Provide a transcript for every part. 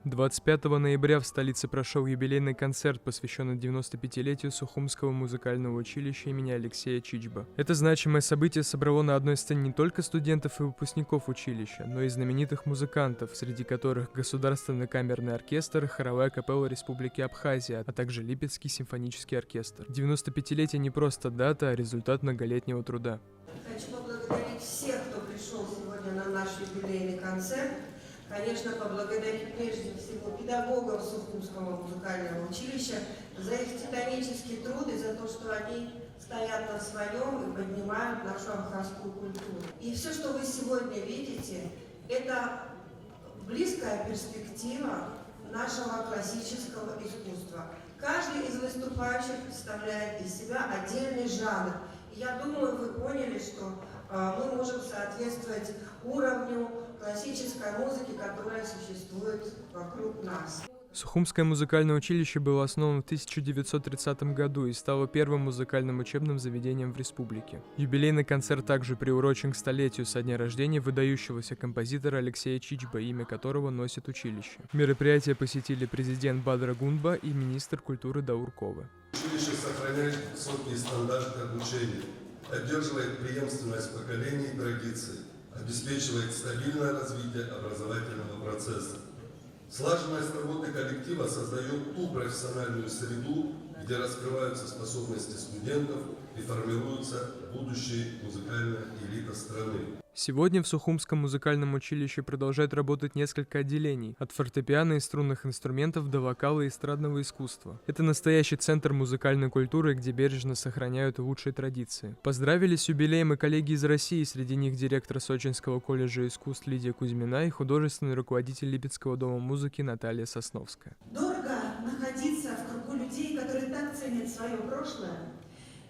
25 ноября в столице прошел юбилейный концерт, посвященный 95-летию Сухумского музыкального училища имени Алексея Чичба. Это значимое событие собрало на одной сцене не только студентов и выпускников училища, но и знаменитых музыкантов, среди которых Государственный камерный оркестр, хоровая капелла Республики Абхазия, а также Липецкий симфонический оркестр. 95-летие не просто дата, а результат многолетнего труда. Хочу поблагодарить всех, кто пришел сегодня на наш юбилейный концерт. Конечно, поблагодарить прежде всего педагогов Сухумского музыкального училища за их титанический труд и за то, что они стоят на своем и поднимают нашу абхазскую культуру. И все, что вы сегодня видите, это близкая перспектива нашего классического искусства. Каждый из выступающих представляет из себя отдельный жанр. И я думаю, вы поняли, что мы можем соответствовать уровню классической музыки, которая существует вокруг нас. Сухумское музыкальное училище было основано в 1930 году и стало первым музыкальным учебным заведением в республике. Юбилейный концерт также приурочен к столетию со дня рождения выдающегося композитора Алексея Чичба, имя которого носит училище. Мероприятие посетили президент Бадра Гунба и министр культуры Даур Кова. Училище сохраняет высокие стандарты обучения, поддерживает преемственность поколений и традиций, обеспечивает стабильное развитие образовательного процесса. Слаженность работы коллектива создает ту профессиональную среду, где раскрываются способности студентов и формируется будущая музыкальная элита страны. Сегодня в Сухумском музыкальном училище продолжает работать несколько отделений, от фортепиано и струнных инструментов до вокала и эстрадного искусства. Это настоящий центр музыкальной культуры, где бережно сохраняют лучшие традиции. Поздравили с юбилеем и коллеги из России, среди них директор Сочинского колледжа искусств Лидия Кузьмина и художественный руководитель Липецкого дома музыки Наталья Сосновская. Дорого находиться в кругу людей, которые так ценят свое прошлое,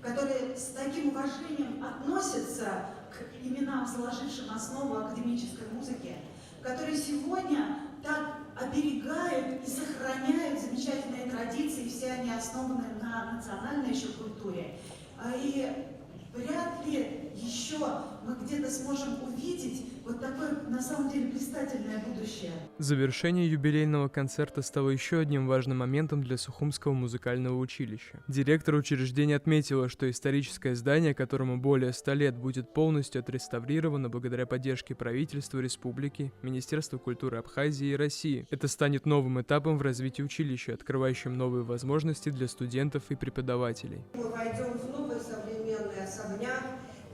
которые с таким уважением относятся к именам, заложившим основу академической музыки, которые сегодня так оберегают и сохраняют замечательные традиции, все они основаны на национальной еще культуре. И вряд ли еще мы где-то сможем увидеть вот такое, на самом деле, блистательное будущее. Завершение юбилейного концерта стало еще одним важным моментом для Сухумского музыкального училища. Директор учреждения отметила, что историческое здание, которому более 100 лет, будет полностью отреставрировано благодаря поддержке правительства республики, Министерства культуры Абхазии и России. Это станет новым этапом в развитии училища, открывающим новые возможности для студентов и преподавателей. Мы войдем в новый современный особняк,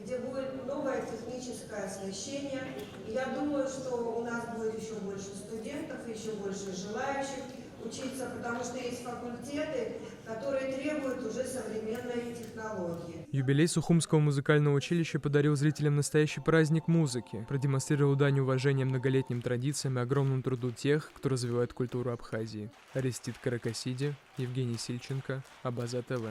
где будет новое техническое освещение. И я думаю, что у нас будет еще больше студентов, еще больше желающих учиться, потому что есть факультеты, которые требуют уже современной технологии. Юбилей Сухумского музыкального училища подарил зрителям настоящий праздник музыки, продемонстрировал дань уважения многолетним традициям и огромному труду тех, кто развивает культуру Абхазии. Арестит Каракасиди, Евгений Сильченко, Абаза ТВ.